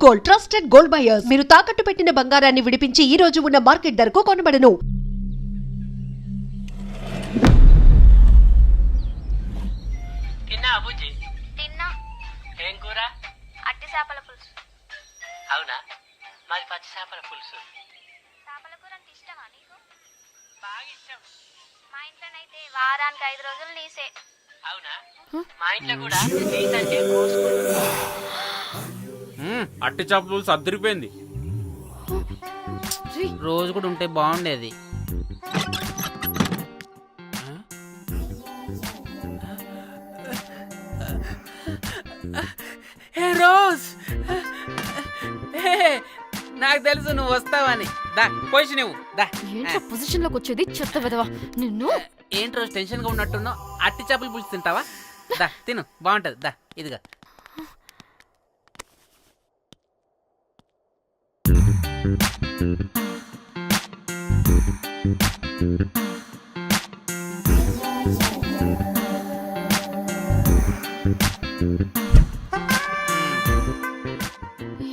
Gold, trusted gold buyers. మీరు తాకట్టు పెట్టిన బంగారాన్ని విడిపించి ఈ రోజు ఉన్న మార్కెట్ ధరకు కొనబడను. తిన్నావా బుజ్జి? తిన్నా. ఏం కూర? అట్టి చేపల పులుసు. అవునా, మాది పచ్చి చేపల పులుసు. చేపల కూర అంటే ఇష్టమా నీకు? బాగా ఇష్టం. మా ఇంట్లోనైతే వారానికి 5 రోజులు నీసే. అవునా, మా ఇంట్లో కూడా నీకంటే కోసుకుంటుంది. అట్టి చేపలు సర్దిరిపోయింది. రోజు కూడా ఉంటే బాగుండేది. రోజ్, నాకు తెలుసు నువ్వు వస్తావని. దా పొజిషన్ నువ్వు దా. ఏంట్రా పొజిషన్ లోకి వచ్చేది చెత్త విధవా నిన్ను. ఏంటి రోజు టెన్షన్ గా ఉన్నట్టున్నావు? అట్టి చేపలు పులుసు తింటావా? దా తిను, బాగుంటది. దా ఇదిగా.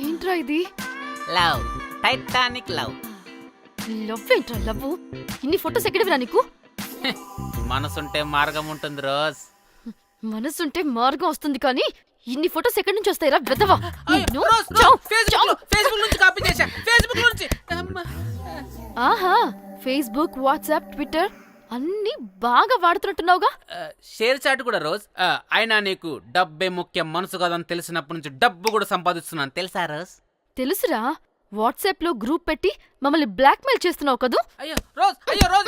ఏంట్రా ఇది? Love, Titanic love. లవ్ ఏంట్రా లవ్? ఇన్ని ఫొటోస్ ఎక్కడివిరా నీకు? మనసుంటే మార్గం ఉంటుంది రోజ్. మనసుంటే మార్గం వస్తుంది కానీ ఇన్ని ఫొటోస్ ఎక్కడి నుంచి వస్తాయిరా విధవా? ఫేస్బుక్ నుంచి కాపీ చేశా. ఫేస్బుక్ నుంచి. ఆహా, ఫేస్బుక్, వాట్సాప్, ట్విట్టర్ అన్ని బాగా వాడుతున్నట్టున్నావుగా. షేర్ చాట్ కూడా రోజ్. అయినా నీకు డబ్బే ముఖ్యం, మనసు కాదని తెలిసినప్పటి నుంచి డబ్బు కూడా సంపాదిస్తున్నాను తెలుసా రోజ్? తెలుసురా, వాట్సాప్ లో గ్రూప్ పెట్టి మమ్మల్ని బ్లాక్మెయిల్ చేస్తున్నావు కదూ. అయ్యో రోజ్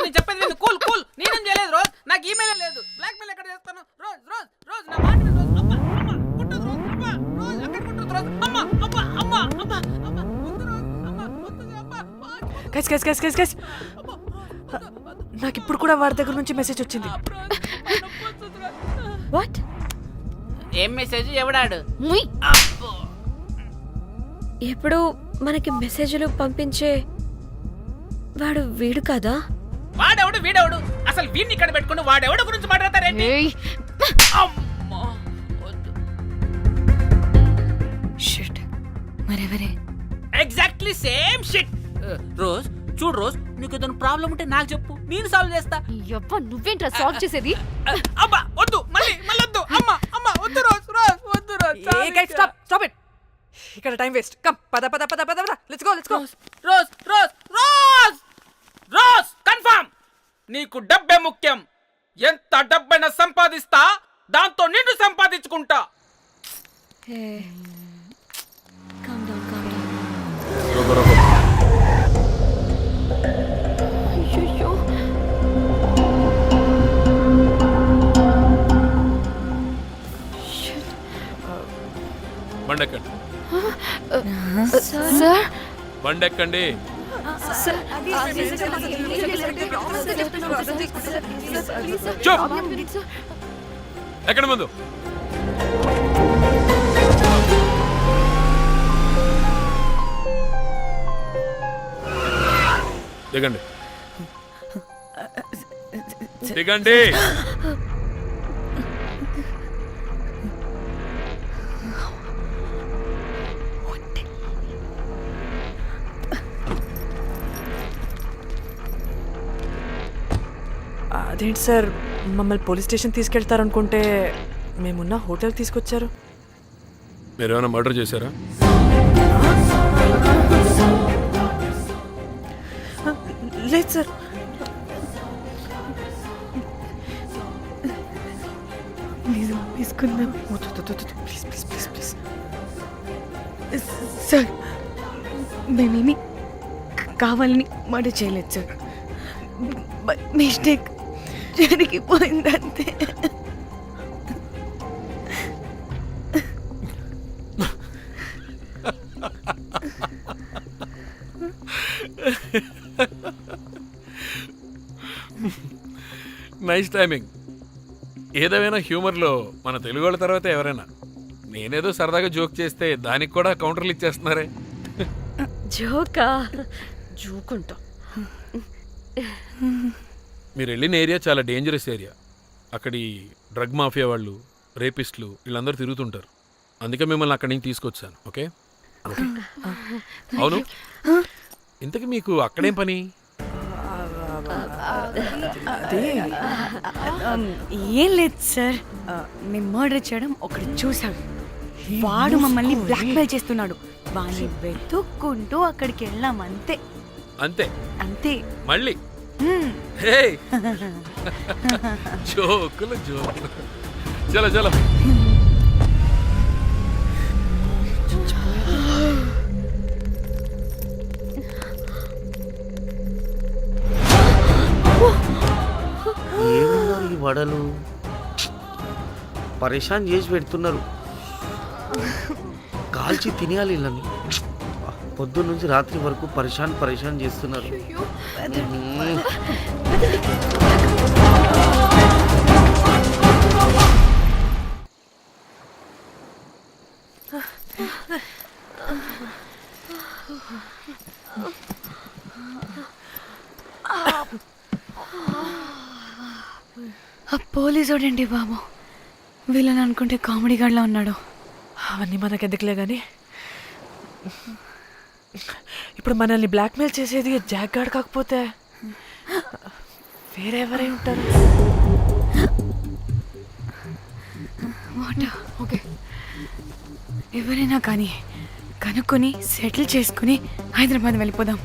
నేను చెప్పేది విను. Cool cool. నేనేం చేయలేదు రోజ్, నాకు ఈమెయిల్ లేదు. బ్లాక్మెయిల్ ఎక్కడ చేస్తాను రోజ్? రోజ్ రోజ్ నా మాట విను రోజ్. అమ్మ అమ్మ కుట్టదు రోజ్. అమ్మ రోజ్ అక్కడ కుట్టదు రోజ్. అమ్మ అమ్మ అమ్మ అమ్మ అమ్మ వద్దు రోజ్. అమ్మ వద్దు అమ్మ. గైస్ నాకు ఇప్పుడు కూడా వాడి దగ్గర నుంచి మెసేజ్ వచ్చింది. వాట్? ఏం మెసేజ్? ఎవడాడు? ముయ్. ఎప్పుడు మనకి మెసేజ్లు పంపించే వాడు వీడు కదా? వాడెవడు వీడెవడు? అసలు వీడిని ఇక్కడ పెట్టుకుని వాడెవడు గురించి మాట్లాడతారేంటి? ఏయ్, అమ్మా వద్దు. షిట్, మరెవరే? Exactly same shit. రోజ్ చూడు రోజ్, నీకు ఏదైనా ప్రాబ్లం ఉంటే నాకు చెప్పు, నేను సాల్వ్ చేస్తా. యవ్వ నువ్వేంట్రా సాల్వ్ చేసేది? అబ్బా వద్దు, మళ్ళీ వద్దు. అమ్మ అమ్మ వద్దు రోజ్. రోజ్ వద్దు rose. A guys stop it. ఇక్కడ టైం వేస్ట్. కమ్ పద let's go. Rose rose rose rose confirm. నీకు డబ్బే ముఖ్యం. ఎంత డబ్బైనా సంపాదిస్తా, దాంతో నిన్ను సంపాదించుకుంటా. Calm down. అయ్యయ్యో. బండెక్కండి, సార్ బండెక్కండి. ఎక్కడ ముందు దిగండి. అదేంటి సార్, మమ్మల్ని పోలీస్ స్టేషన్ తీసుకెళ్తారనుకుంటే మేమున్న హోటల్ తీసుకొచ్చారు. మీరేమైనా మర్డర్ చేశారా? లేదు సార్. తీసుకుందాం ప్లీజ్. సార్, మేమేమి కావాలని మర్డర్ చేయలేదు సార్. మిస్టేక్ జరిగిపోయిందంతే. Nice timing. ఏదేమైనా హ్యూమర్లో మన తెలుగు వాళ్ళ తర్వాత ఎవరైనా. నేనేదో సరదాగా జోక్ చేస్తే దానికి కూడా కౌంటర్లు ఇచ్చేస్తున్నారే. జోకా? జోకుంటా. మీరు వెళ్ళిన ఏరియా చాలా డేంజరస్ ఏరియా. అక్కడి డ్రగ్ మాఫియా వాళ్ళు, రేపిస్టులు వీళ్ళందరూ తిరుగుతుంటారు. అందుకే మిమ్మల్ని అక్కడి నుంచి తీసుకొచ్చాను. ఓకే, అవును, ఇంతకీ మీకు అక్కడేం పని? ఏం లేదు సార్, మేము మర్డర్ చేయడం ఒకడు చూశాడు. వాడు మమ్మల్ని బ్లాక్మెయిల్ చేస్తున్నాడు. వాడిని వెతుక్కుంటూ అక్కడికి వెళ్ళాం. అంతే అంతే అంతే. మళ్ళీ జోకులు జోకులు. చలో చలో. ఏమున్నారు ఈ వడలు, పరేషాన్ చేసి పెడుతున్నారు. కాల్చి తినేయాలి ఇళ్ళని. పొద్దున్న నుంచి రాత్రి వరకు పరేషాన్ చేస్తున్నారు. పోలీసోడండి బాబు, వీళ్ళని అనుకుంటే కామెడీ గాడ్లా ఉన్నాడు. అవన్నీ మనకెందుకులే కానీ ఇప్పుడు మనల్ని బ్లాక్మెయిల్ చేసేది జాక్ గార్డ్ కాకపోతే వేరే ఎవరై ఉంటారు? ఓకే, ఎవరైనా కానీ కనుక్కొని సెటిల్ చేసుకుని హైదరాబాద్ వెళ్ళిపోదాం.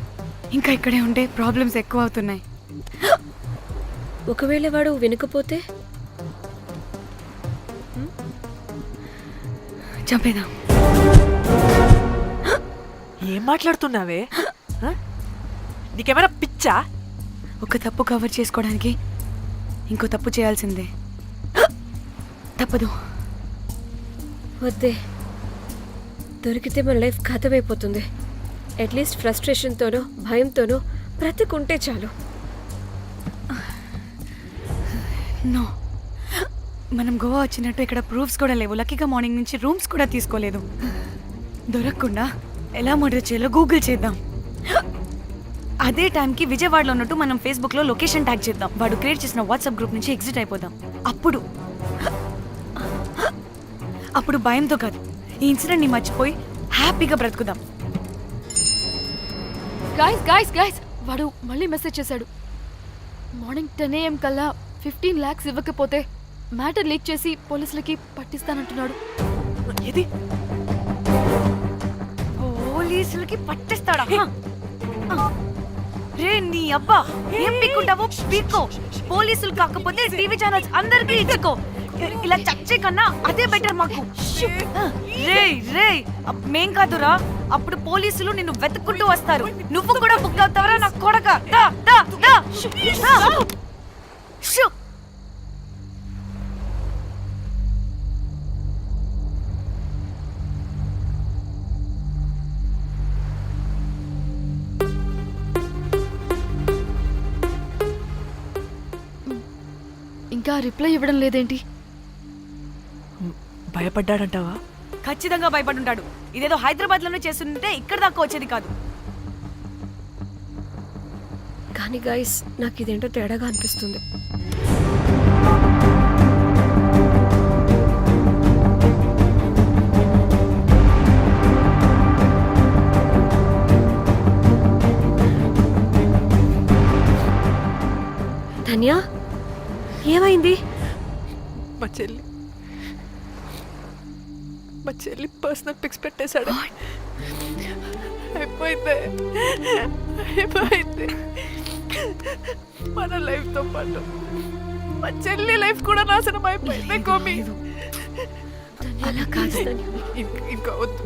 ఇంకా ఇక్కడే ఉంటే ప్రాబ్లమ్స్ ఎక్కువ అవుతున్నాయి. ఒకవేళ వాడు వినకపోతే చంపేదాం. ఏం మాట్లాడుతున్నావే? నీకేమైనా పిచ్చా? ఒక తప్పు కవర్ చేసుకోవడానికి ఇంకో తప్పు చేయాల్సిందే. తప్పదు. వద్దే, దొరికితే మన లైఫ్ ఖతమైపోతుంది. అట్లీస్ట్ ఫ్రస్ట్రేషన్తోనో భయంతోనో బ్రతుకుంటే చాలు. నో, మనం గోవా వచ్చినట్టు ఇక్కడ ప్రూఫ్స్ కూడా లేవు. లక్కీగా మార్నింగ్ నుంచి రూమ్స్ కూడా తీసుకోలేదు. దొరకకుండా ఎలా మర్డర్ చేయాలో గూగుల్ చేద్దాం. అదే టైంకి విజయవాడలో ఉన్నట్టు మనం ఫేస్బుక్లో లొకేషన్ ట్యాగ్ చేద్దాం. వాడు క్రియేట్ చేసిన వాట్సాప్ గ్రూప్ నుంచి ఎగ్జిట్ అయిపోదాం. అప్పుడు భయంతో కాదు, ఈ ఇన్సిడెంట్ని మర్చిపోయి హ్యాపీగా బ్రతుకుదాం. గైస్ గైస్ గైస్, వాడు మళ్ళీ మెసేజ్ చేశాడు. మార్నింగ్ 10 AM కల్లా 15 lakhs ఇవ్వకపోతే మ్యాటర్ లీక్ చేసి పోలీసులకి పట్టిస్తానంటున్నాడు. ఇది పోలీసులకి పట్టిస్తాడా? రే నీ అబ్బా, ఏం పీక్కుంటావో పీక్కో. పోలీసులు కాకపోతే టీవీ ఛానల్స్ అందరికీ ఇచ్చుకో. ఇలా చచ్చే కన్నా అదే బెటర్ మాకు. రే రే, మేం కాదురా, అప్పుడు పోలీసులు నిన్ను వెతుక్కుంటూ వస్తారు. నువ్వు కూడా బుక్ అవుతావరా నా కొడక. దా దా దా. షూ. ఇంకా రిప్లై ఇవ్వడం లేదేంటి? భయపడ్డాడంటావా? ఖచ్చితంగా భయపడుంటాడు. ఇదేదో హైదరాబాద్ లోనే చేస్తుంటే ఇక్కడ దాకా వచ్చేది కాదు. కానీ గైస్, నాకు ఇదేంటో తేడాగా అనిపిస్తుంది. ధన్య, ఏమైంది? మా చెల్లి పర్సనల్ పిక్స్ పెట్టేశాడు. అయిపోయింది మన లైఫ్ తో పాటు మా చెల్లి లైఫ్ కూడా నాశనం అయిపోయింది. గోమి, అలా కాదు. ఇంకా వద్దు,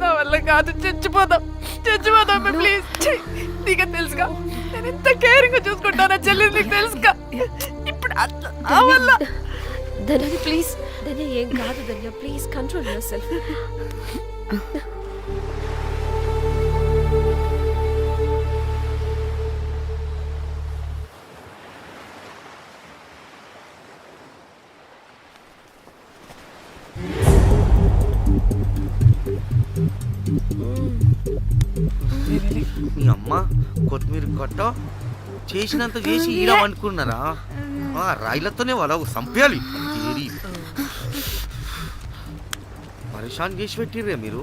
నా వల్ల కాదు. చచ్చిపోదాం ప్లీజ్. నీకు తెలుసుగా నేను ఎంత కేరింగ్ గా చూసుకుంటానా చెల్లి, నీకు తెలుసుగా. ఇప్పుడు ఆ వల్ల ధన్య ప్లీజ్, ధన్య ఏం కాదు. ధన్య ప్లీజ్ కంట్రోల్ యువర్ సెల్ఫ్. మీ అమ్మ కొత్తిమీర కట్ట చేసినంత చేసి ఈడ అనుకున్నారా? రాయిలతోనే వాళ్ళ సంపేయాలి. పరేషాన్ చేసి పెట్టిర్రే మీరు.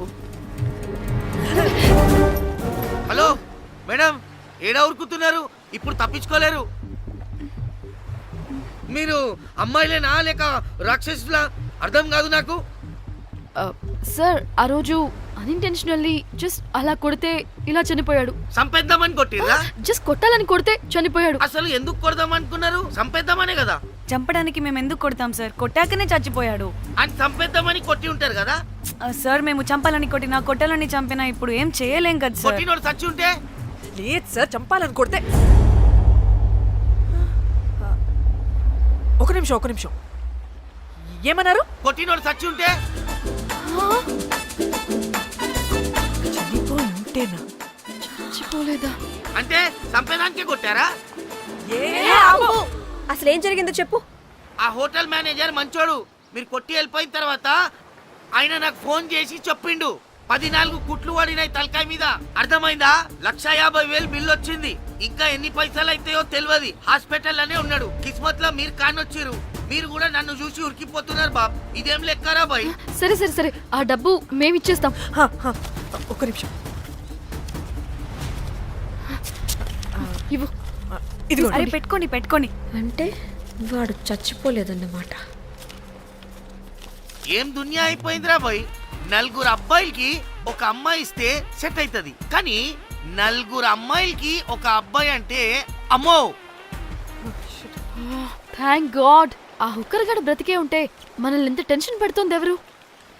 మేడం ఏడా ఉరుకుతున్నారు? ఇప్పుడు తప్పించుకోలేరు. మీరు అమ్మాయిలేనా లేక రాక్షసులా? అర్థం కాదు నాకు. సార్ ఆ రోజు అన్ఇంటెన్షనల్లీ జస్ట్ అలా కొడితే ఇలా చనిపోయాడు. సంపేద్దామని కొట్టిర్రా? జస్ట్ కొట్టాలని కొడితే చనిపోయాడు. అసలు ఎందుకు కొడదాం అనుకున్నారు? సంపేద్దామనే కదా. చంపడానికి మేము ఎందుకు కొడతాం సార్? కొట్టాకనే చచ్చిపోయాడు. అని సంపేద్దామని కొట్టి ఉంటారు కదా. సార్ మేము చంపాలని కొట్టినా కొట్టాలని చంపినా ఇప్పుడు ఏం చేయలేం కదా సార్. కొట్టినోడు చచ్చి ఉంటే? లేదు సార్, చంపాలని కొడితే. ఒక నిమిషం ఏమన్నారు? కొట్టినోడు చచ్చి ఉంటే? చనిపోయి ఉంటేనా? చచ్చిపోలేదా? అంటే సంపేదానికే కొట్టారా? అసలు ఏం జరిగిందో చెప్పు. ఆ హోటల్ మేనేజర్ మంచోడు. మీరు కొట్టి వెళ్ళిపోయిన తర్వాత ఆయన నాకు ఫోన్ చేసి చెప్పిండు 14 కుట్లు పడినాయి తలకాయ మీద. అర్థమైందా? 1,50,000 బిల్లు వచ్చింది. ఇంకా ఎన్ని పైసలు అయితాయో తెలియదు. హాస్పిటల్ లోనే ఉన్నాడు. కిస్మత్ లో మీరు కానొచ్చిరు. మీరు కూడా నన్ను చూసి ఉరికిపోతున్నారు బాబ్. ఇదేం లెక్కరా బాయ్? సరే ఆ డబ్బు మేమిచ్చేస్తాం. ఒక నిమిషం. ఇవ్వు. ఇదిగో. అరే పెట్టుకోండి. అంటే వాడు చచ్చిపోలేదన్నమాట. ఏం దునియా అయిపోయిందిరా బాయ్. 4 అబ్బాయిలకి ఒక అమ్మాయి ఇస్తే సెట్ అవుతుంది. కానీ 4 అమ్మాయిలకి ఒక అబ్బాయి అంటే అమ్మో. థ్యాంక్ గాడ్ ఆ హుక్కర్ గడ బ్రతికే ఉంటే మనల్ని ఎంత టెన్షన్ పెడుతుంది ఎవరు?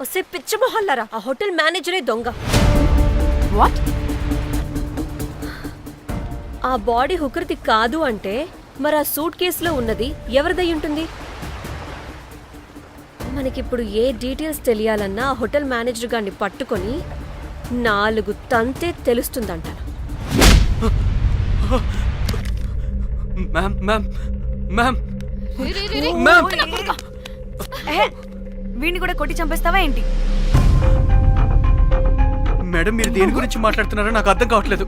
వస్తే పిచ్చి మొహల్లారా, ఆ హోటల్ మేనేజరే దొంగ. వాట్? ఆ బాడీ హుకర్ది కాదు అంటే మరి ఆ సూట్ కేసులో ఉన్నది ఎవరిదై ఉంటుంది? మనకిప్పుడు ఏ డీటెయిల్స్ తెలియాలన్నా ఆ హోటల్ మేనేజర్ గారిని పట్టుకొని 4 తంతే తెలుస్తుందంట. వీడిని కూడా కొట్టి చంపేస్తావా ఏంటి? మేడం మీరు దేని గురించి మాట్లాడుతున్నారో నాకు అర్థం కావట్లేదు.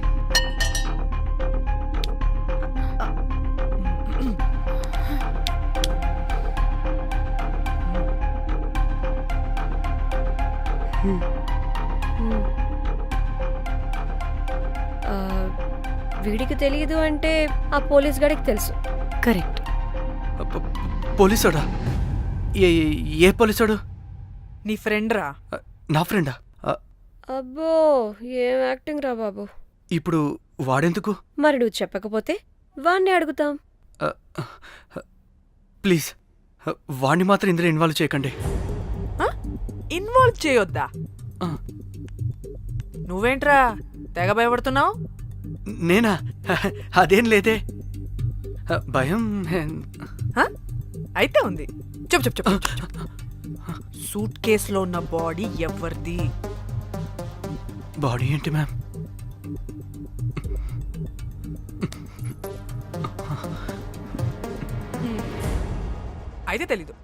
వీడికి తెలియదు అంటే ఆ పోలీస్ గాడికి తెలుసు. కరెక్ట్. పోలీసోడా? ఏ పోలీసోడు? నీ ఫ్రెండ్ రా. నా ఫ్రెండా? అబ్బో ఏం యాక్టింగ్ రా బాబు. ఇప్పుడు వాడెందుకు? మరి నువ్వు చెప్పకపోతే వాణ్ణి అడుగుతాం. ప్లీజ్ వాడిని మాత్రం ఇందులో ఇన్వాల్వ్ చేయకండి. ఇన్వాల్వ్ చేయొద్దా? నువ్వేంట్రా తెగ భయపడుతున్నావు? నేనా? అదేం లేదే. భయం అయితే ఉంది. చెప్పు. సూట్ కేసులో ఉన్న బాడీ ఎవరిది? బాడీ ఏంటి మ్యామ్? అయితే తెలీదు.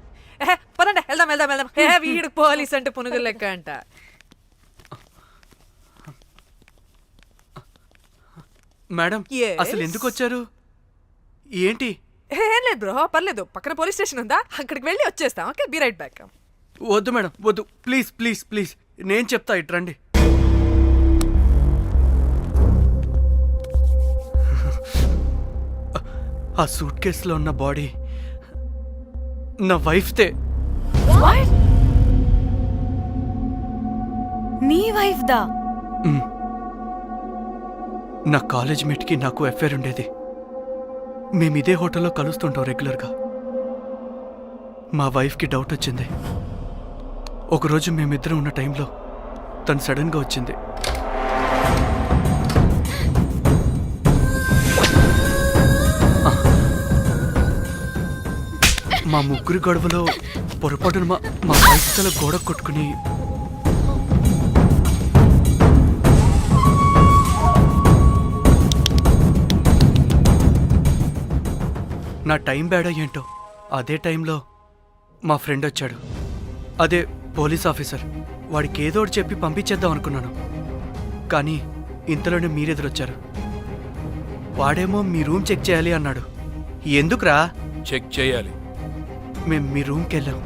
పదండి వెళ్దాం. వీడు పోలీస్ అంటే పునుగులు లెక్క అంట. మేడం అసలు ఎందుకు వచ్చారు? ఏంటి? ఏం లేదు బ్రో, పర్లేదు. పక్కన పోలీస్ స్టేషన్ ఉందా, అక్కడికి వెళ్ళి వచ్చేస్తాం. Okay, be right back. వద్దు మేడం వద్దు, ప్లీజ్ నేను చెప్తా, ఇట్రండి. ఆ సూట్ కేసులో ఉన్న బాడీ నా వైఫ్దే. నీ వైఫ్ దా? నా కాలేజ్ మేట్కి నాకు అఫేర్ ఉండేది. మేము ఇదే హోటల్లో కలుస్తుంటాం రెగ్యులర్గా. మా వైఫ్కి డౌట్ వచ్చింది. ఒకరోజు మేమిద్దరం ఉన్న టైంలో తను సడన్గా వచ్చింది. మా ముగ్గురి గొడవలో పొరపాటున మా వైఫ్ తల గోడ కొట్టుకుని నా టైం బ్యాడ్ ఏంటో అదే టైంలో మా ఫ్రెండ్ వచ్చాడు. అదే పోలీస్ ఆఫీసర్. వాడికి ఏదో ఒకటి చెప్పి పంపించేద్దాం అనుకున్నాను. కానీ ఇంతలోనే మీరెదురొచ్చారు. వాడేమో మీ రూమ్ చెక్ చేయాలి అన్నాడు. ఎందుకురా? చెక్ చేయాలి. మేము మీ రూమ్కి వెళ్ళాం.